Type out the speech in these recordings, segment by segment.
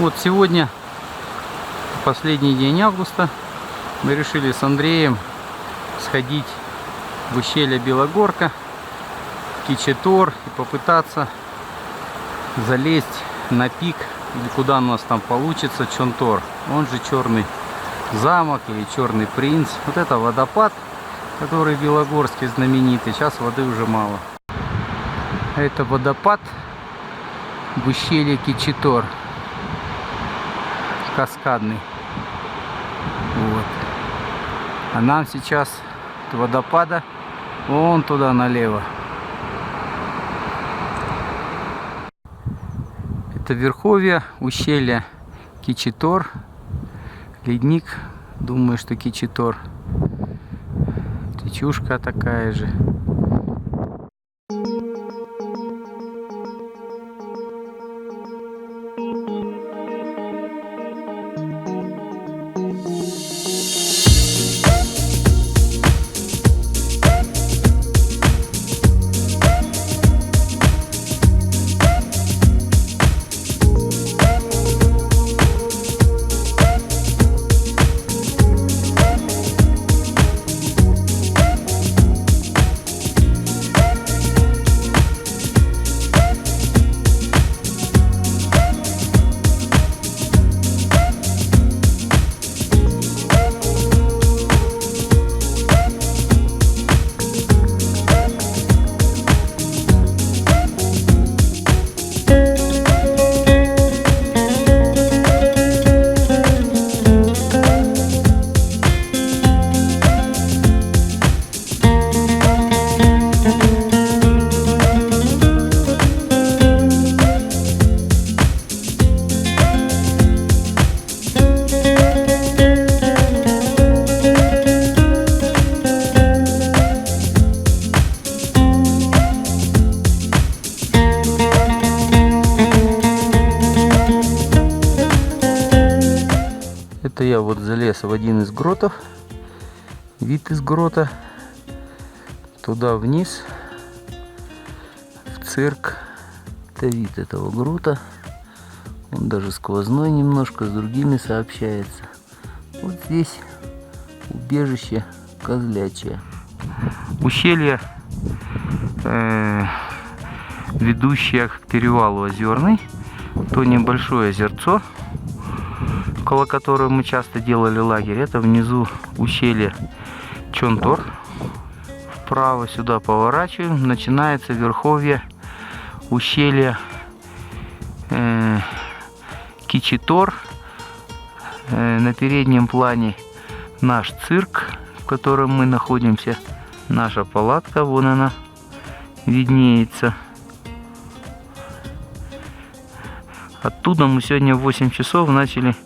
Вот сегодня, последний день августа, мы решили с Андреем сходить в ущелье Белогорка, Кичи-Тор, и попытаться залезть на пик, или куда у нас там получится, Чон-Тор, он же Черный замок или Черный принц. Вот это водопад, который белогорский знаменитый. Сейчас воды уже мало. Это водопад в ущелье Кичи-Тор, каскадный. Вот. А нам сейчас от водопада вон туда налево. Это верховье ущелья Кичи-Тор. Ледник, думаю, что Кичи-Тор. Речушка такая же. Это я вот залез в один из гротов. Вид из грота. Туда вниз. В цирк. Это вид этого грота. Он даже сквозной немножко, с другими сообщается. Вот здесь убежище Козлячье. Ущелье, ведущее к перевалу Озерный. То небольшое озерцо, около которого мы часто делали лагерь. Это внизу ущелье Чон-Тор. Вправо сюда поворачиваем. Начинается верховье ущелья Кичи-Тор. На переднем плане наш цирк, в котором мы находимся. Наша палатка, вон она виднеется. Оттуда мы сегодня в 8 часов начали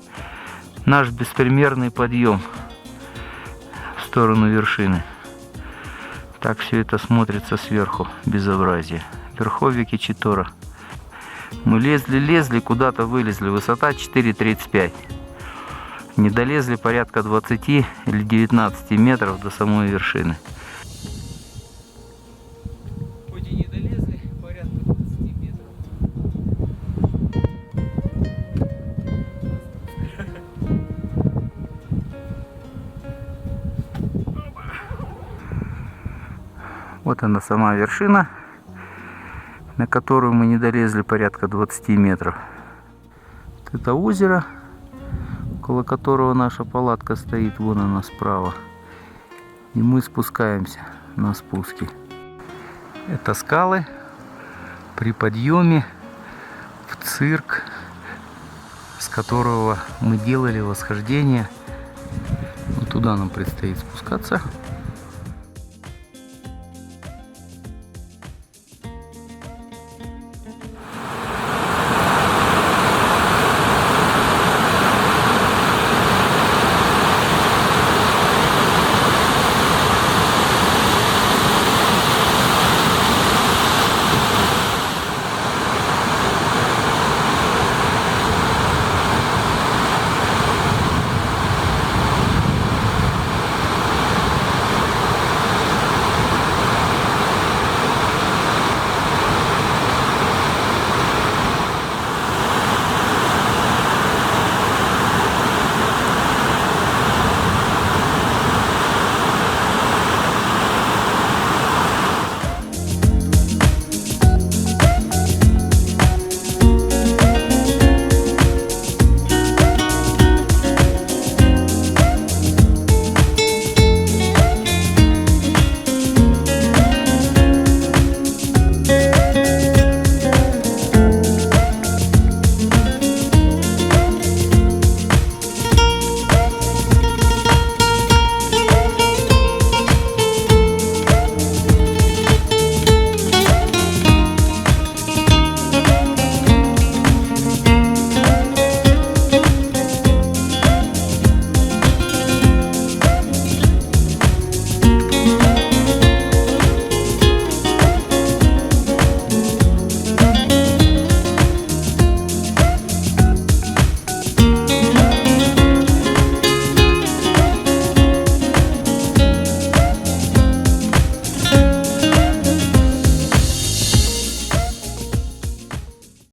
наш беспримерный подъем в сторону вершины. Так все это смотрится сверху, безобразие. Верховье Кичи-Тора. Мы лезли, куда-то вылезли. Высота 4,35. Не долезли порядка 20 или 19 метров до самой вершины. Хоть и не долезли, порядка 20 метров. Вот она сама вершина, на которую мы не долезли порядка 20 метров. Это озеро, около которого наша палатка стоит, вон она справа. И мы спускаемся на спуске. Это скалы при подъеме в цирк, с которого мы делали восхождение. Вот туда нам предстоит спускаться.